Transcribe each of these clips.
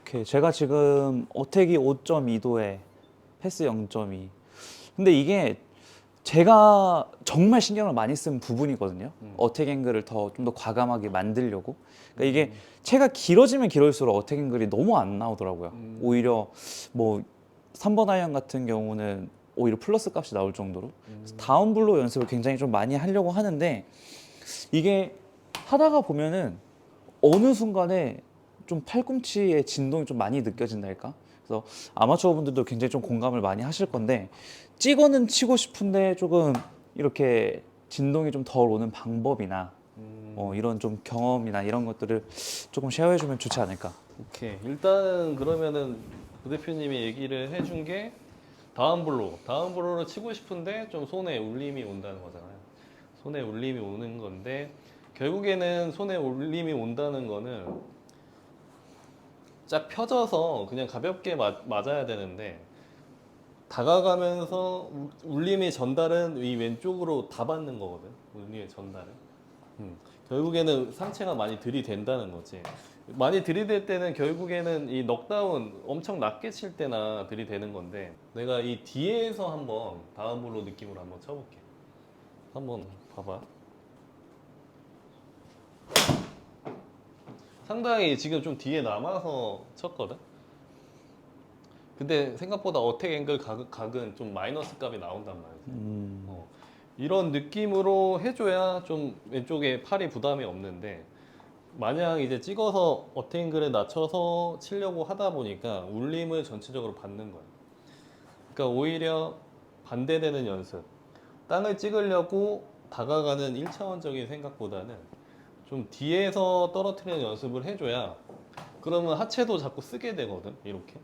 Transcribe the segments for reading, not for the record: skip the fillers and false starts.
오케이. 제가 지금 어택이 5.2도에 패스 0.2. 근데 이게 제가 정말 신경을 많이 쓴 부분이거든요. 어택 앵글을 좀 더 과감하게 만들려고. 그러니까 이게 채가 길어지면 길어질수록 어택 앵글이 너무 안 나오더라고요. 오히려 뭐 3번 아이언 같은 경우는 오히려 플러스 값이 나올 정도로. 그래서 다운블로 연습을 굉장히 좀 많이 하려고 하는데 이게 하다가 보면은 어느 순간에 좀 팔꿈치의 진동이 좀 많이 느껴진달까? 그래서 아마추어 분들도 굉장히 좀 공감을 많이 하실 건데 찍어는 치고 싶은데 조금 이렇게 진동이 좀 덜 오는 방법이나 이런 좀 경험이나 이런 것들을 조금 쉐어해주면 좋지 않을까? 오케이. 일단은 그러면은 부 대표님이 얘기를 해준 게 다운블로를 치고 싶은데 좀 손에 울림이 온다는 거잖아요. 손에 울림이 오는 건데 결국에는 손에 울림이 온다는 거는 쫙 펴져서 그냥 가볍게 맞아야 되는데 다가가면서 울림의 전달은 이 왼쪽으로 다 받는 거거든. 울림의 전달은. 결국에는 상체가 많이 들이댄다는 거지. 많이 들이댈 때는 결국에는 이 넉다운 엄청 낮게 칠 때나 들이대는 건데 내가 이 뒤에서 한번 다운블로 느낌으로 한번 쳐볼게. 한번 봐봐. 상당히 지금 좀 뒤에 남아서 쳤거든. 근데 생각보다 어택 앵글 각은 좀 마이너스 값이 나온단 말이지. 이런 느낌으로 해줘야 좀 왼쪽에 팔이 부담이 없는데 만약 이제 찍어서 어택 앵글을 낮춰서 치려고 하다 보니까 울림을 전체적으로 받는 거야. 그러니까 오히려 반대되는 연습. 땅을 찍으려고 다가가는 1차원적인 생각보다는 좀 뒤에서 떨어뜨리는 연습을 해줘야 그러면 하체도 자꾸 쓰게 되거든. 이렇게.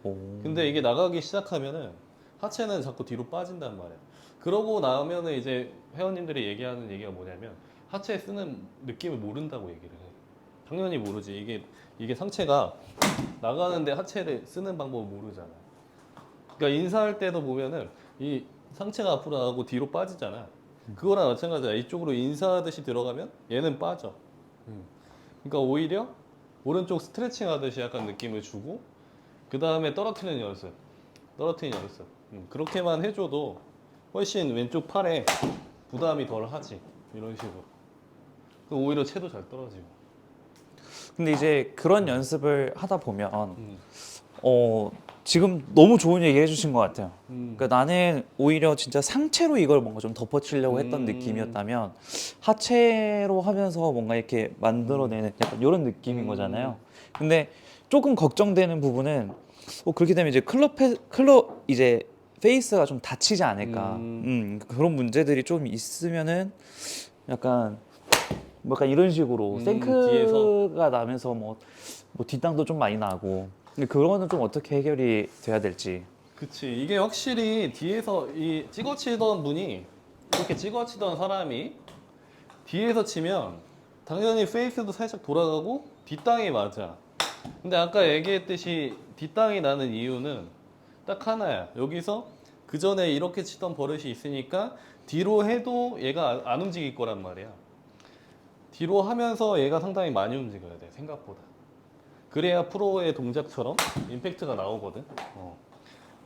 근데 이게 나가기 시작하면은 하체는 자꾸 뒤로 빠진단 말이야. 그러고 나면은 이제 회원님들이 얘기하는 얘기가 뭐냐면 하체 쓰는 느낌을 모른다고 얘기를 해. 당연히 모르지. 이게 상체가 나가는데 하체를 쓰는 방법을 모르잖아. 그러니까 인사할 때도 보면은 이 상체가 앞으로 나가고 뒤로 빠지잖아. 그거랑 마찬가지야. 이쪽으로 인사하듯이 들어가면 얘는 빠져. 그러니까 오히려 오른쪽 스트레칭 하듯이 약간 느낌을 주고 그 다음에 떨어뜨리는 연습. 그렇게만 해줘도 훨씬 왼쪽 팔에 부담이 덜 하지. 이런 식으로. 오히려 채도 잘 떨어지고. 근데 이제 그런 연습을 하다 보면 지금 너무 좋은 얘기 해주신 것 같아요. 그러니까 나는 오히려 진짜 상체로 이걸 뭔가 좀 덮어치려고 했던 느낌이었다면 하체로 하면서 뭔가 이렇게 만들어내는 약간 이런 느낌인 거잖아요. 근데 조금 걱정되는 부분은 그렇게 되면 이제 클럽 이제 페이스가 좀 다치지 않을까. 그런 문제들이 좀 있으면은 약간 뭐 약간 이런 식으로 뒤에서 생크가 나면서 뭐 뒷땅도 좀 많이 나고. 근데 그거는 좀 어떻게 해결이 돼야 될지. 그치. 이게 확실히 뒤에서 이 찍어치던 분이 이렇게 찍어치던 사람이 뒤에서 치면 당연히 페이스도 살짝 돌아가고 뒷땅이 맞아. 근데 아까 얘기했듯이 뒷땅이 나는 이유는 딱 하나야. 여기서 그 전에 이렇게 치던 버릇이 있으니까 뒤로 해도 얘가 안 움직일 거란 말이야. 뒤로 하면서 얘가 상당히 많이 움직여야 돼, 생각보다. 그래야 프로의 동작처럼 임팩트가 나오거든.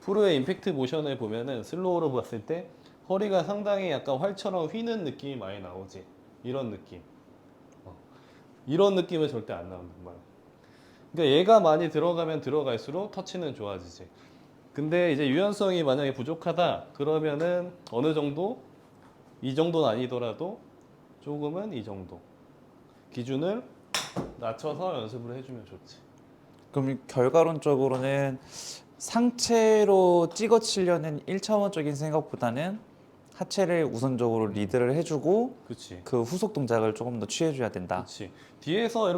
프로의 임팩트 모션을 보면은 슬로우로 봤을 때 허리가 상당히 약간 활처럼 휘는 느낌이 많이 나오지. 이런 느낌. 이런 느낌은 절대 안 나온단 말이야. 그러니까 얘가 많이 들어가면 들어갈수록 터치는 좋아지지. 근데 이제 유연성이 만약에 부족하다 그러면은 어느 정도 이 정도는 아니더라도 조금은 이 정도 기준을 낮춰서 연습을 해주면 좋지. 그럼 결과론적으로는 상체로 찍어치려는 1차원적인 생각보다는 하체를 우선적으로 리드를 해주고 그치. 그 후속 동작을 조금 더 취해줘야 된다. 그치. 뒤에서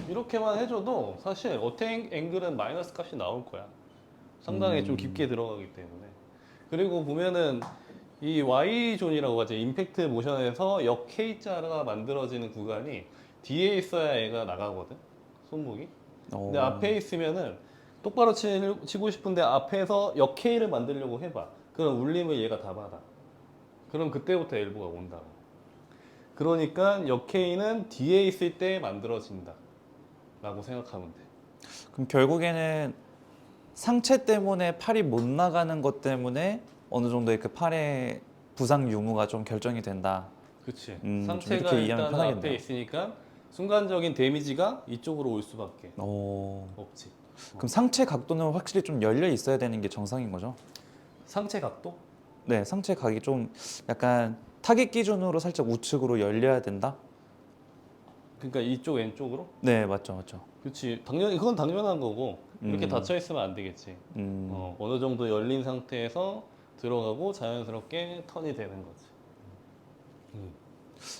이렇게만 해줘도 사실 어택 앵글은 마이너스 값이 나올 거야. 상당히 좀 깊게 들어가기 때문에. 그리고 보면은 이 Y존이라고 하지. 임팩트 모션에서 역 K자가 만들어지는 구간이 뒤에 있어야 얘가 나가거든. 손목이. 근데 앞에 있으면은 똑바로 치고 싶은데 앞에서 역 K를 만들려고 해봐. 그럼 울림을 얘가 다 받아. 그럼 그때부터 엘보가 온다. 그러니까 역 K는 뒤에 있을 때 만들어진다. 라고 생각하면 돼. 그럼 결국에는 상체 때문에 팔이 못 나가는 것 때문에 어느 정도의 그 팔의 부상 유무가 좀 결정이 된다. 그치. 좀 상체가 이렇게 이해하면 일단 앞에 편하겠네요. 있으니까 순간적인 데미지가 이쪽으로 올 수밖에 어, 없지. 그럼 상체 각도는 확실히 좀 열려 있어야 되는 게 정상인 거죠? 상체 각도? 네, 상체 각이 좀 약간 타겟 기준으로 살짝 우측으로 열려야 된다? 그러니까 이쪽 왼쪽으로? 네, 맞죠, 맞죠. 그렇지. 당연히 그건 당연한 거고 이렇게 음. 닫혀 있으면 안 되겠지. 어느 정도 열린 상태에서 들어가고 자연스럽게 턴이 되는 거지.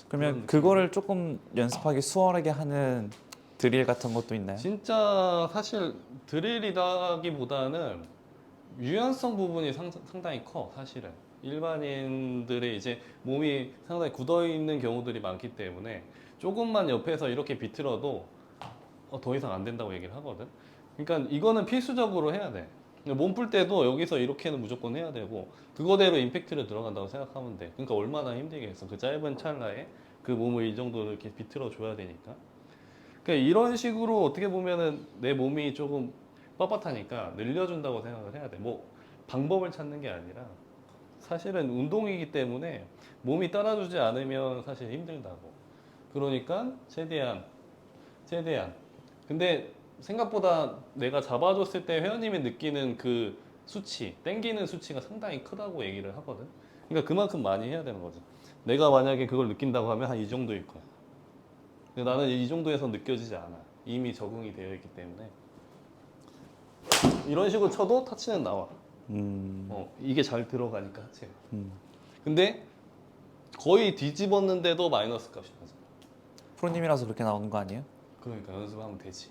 그러면 그런 그거를 조금 연습하기 수월하게 하는 드릴 같은 것도 있나요? 진짜 사실 드릴이라기보다는 유연성 부분이 상당히 커 사실은. 일반인들의 이제 몸이 상당히 굳어 있는 경우들이 많기 때문에 조금만 옆에서 이렇게 비틀어도 더 이상 안 된다고 얘기를 하거든. 그러니까 이거는 필수적으로 해야 돼. 몸 풀 때도 여기서 이렇게는 무조건 해야 되고 그거대로 임팩트를 들어간다고 생각하면 돼. 그러니까 얼마나 힘들겠어. 그 짧은 찰나에 그 몸을 이 정도 이렇게 비틀어 줘야 되니까. 그러니까 이런 식으로 어떻게 보면은 내 몸이 조금 뻣뻣하니까 늘려준다고 생각을 해야 돼. 뭐 방법을 찾는 게 아니라 사실은 운동이기 때문에 몸이 따라주지 않으면 사실 힘들다고. 그러니까 최대한. 근데 생각보다 내가 잡아줬을 때 회원님이 느끼는 그 수치, 땡기는 수치가 상당히 크다고 얘기를 하거든. 그러니까 그만큼 많이 해야 되는 거지. 내가 만약에 그걸 느낀다고 하면 한 이 정도일 거야. 근데 나는 이 정도에서 느껴지지 않아. 이미 적응이 되어 있기 때문에. 이런 식으로 쳐도 터치는 나와. 이게 잘 들어가니까 하체가. 근데 거의 뒤집었는데도 마이너스 값이 나잖아. 프로님이라서 그렇게 나오는 거 아니에요? 그러니까 연습하면 되지.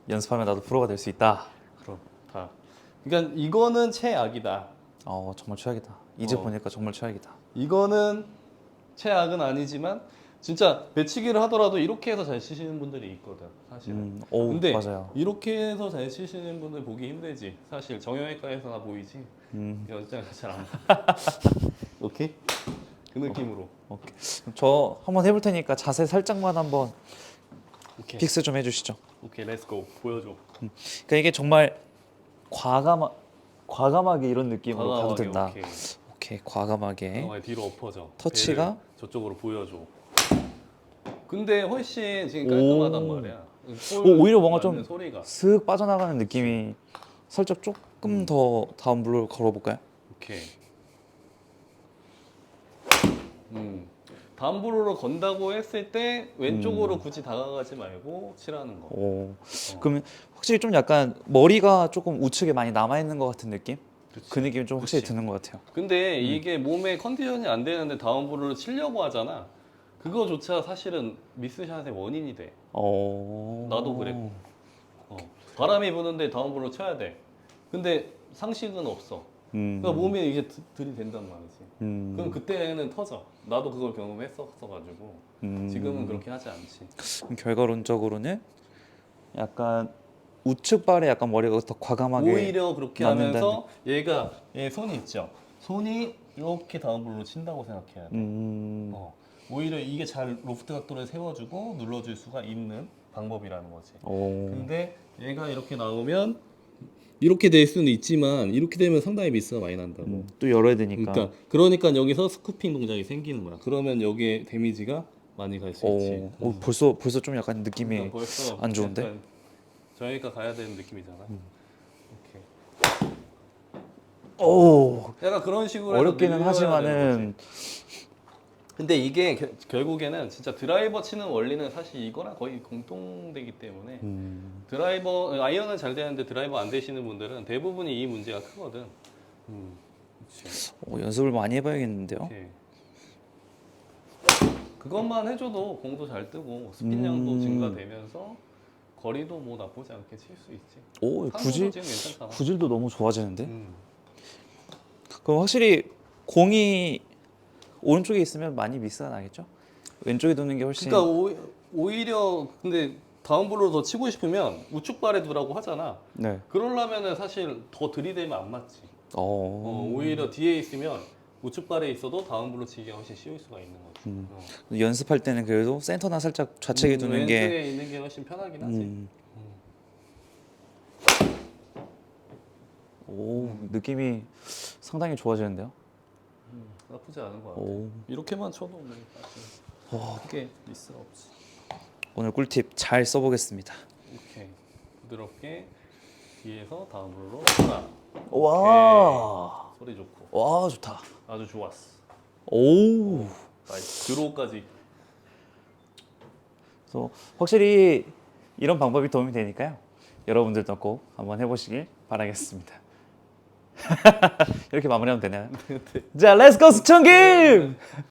연습하면 나도 프로가 될 수 있다. 그럼 다. 그러니까 이거는 최악이다. 정말 최악이다. 이제 어. 보니까 정말 최악이다. 이거는 최악은 아니지만 진짜 배치기를 하더라도 이렇게 해서 잘 치시는 분들이 있거든 사실은. 근데 맞아요. 이렇게 해서 잘 치시는 분들 보기 힘들지. 사실 정형외과에서나 보이지. 연장은 잘안 오케이? 그 느낌으로. 오케이. 그럼 저 한번 해볼 테니까 자세 살짝만 한번 오케이. 픽스 좀 해주시죠. 오케이, 렛츠고. 보여줘. 그러니까 이게 정말 과감하게 이런 느낌으로 가도 과감하게, 된다. 오케이. 오케이, 과감하게. 과감하게 뒤로 엎어져. 터치가? 배를 저쪽으로 보여줘. 근데 훨씬 지금 깔끔하단 말이야. 오히려 뭔가 좀 맞는 소리가. 슥 빠져나가는 느낌이 살짝 조금 더 다운블로를 걸어볼까요? 오케이. 다운브로로 건다고 했을 때 왼쪽으로 굳이 다가가지 말고 치라는 거. 그러면 확실히 좀 약간 머리가 조금 우측에 많이 남아 있는 것 같은 느낌? 그치. 그 느낌이 좀 확실히 그치. 드는 것 같아요. 근데 이게 몸에 컨디션이 안 되는데 다운브로를 치려고 하잖아. 그거조차 사실은 미스샷의 원인이 돼. 나도 그랬고. 바람이 부는데 다운브로 쳐야 돼. 근데 상식은 없어. 그러니까 몸에 이게 들이댄단 말이지. 그럼 그때는 터져. 나도 그걸 경험했었어가지고 지금은 그렇게 하지 않지. 그럼 결과론적으로는 약간 우측 발에 약간 머리가 더 과감하게 오히려 그렇게 맞는다는 하면서 얘 손이 있죠. 손이 이렇게 다운블로 친다고 생각해야 돼. 오히려 이게 잘 로프트 각도를 세워주고 눌러줄 수가 있는 방법이라는 거지. 근데 얘가 이렇게 나오면 이렇게 될 수는 있지만 이렇게 되면 상당히 미스가 많이 난다고. 또 열어야 되니까. 그러니까 여기서 스쿠핑 동작이 생기는 거야. 그러면 여기에 데미지가 많이 갈 수 있지. 벌써 좀 약간 느낌이 그러니까 벌써 안 좋은데? 약간 저희가 가야 되는 느낌이잖아. 오케이. 약간 그런 식으로 어렵기는 해서 늘려야 되는 하지만은 거지. 근데 이게 결국에는 진짜 드라이버 치는 원리는 사실 이거랑 거의 공통되기 때문에 드라이버 아이언은 잘 되는데 드라이버 안 되시는 분들은 대부분이 이 문제가 크거든. 그치. 연습을 많이 해봐야겠는데요. 오케이. 그것만 해줘도 공도 잘 뜨고 스핀량도 증가되면서 거리도 뭐 나쁘지 않게 칠 수 있지. 구질 지금 괜찮잖아. 구질도 너무 좋아지는데. 그럼 확실히 공이 오른쪽에 있으면 많이 미스가 나겠죠? 왼쪽에 두는 게 훨씬. 그러니까 오히려 근데 다운블로 더 치고 싶으면 우측 발에 두라고 하잖아. 네. 그러려면은 사실 더 들이대면 안 맞지. 오히려 뒤에 있으면 우측 발에 있어도 다운블로 치기가 훨씬 쉬울 수가 있는 거지. 연습할 때는 그래도 센터나 살짝 좌측에 두는 게. 왼쪽에 있는 게 훨씬 편하긴 하지. 오, 느낌이 상당히 좋아지는데요. 나쁘지 않은 것 같아요. 오, 이렇게만 쳐도 뭐 크게 미스가 없지. 오늘 꿀팁 잘 써보겠습니다. 오케이. 부드럽게 뒤에서 다음으로 하나. 와, 소리 좋고 와 좋다. 아주 좋았어. 오, 나이스. 드로우까지. 그래서 확실히 이런 방법이 도움이 되니까요. 여러분들도 꼭 한번 해보시길 바라겠습니다. 이렇게 마무리하면 되나요? 자, 렛츠고 수천김!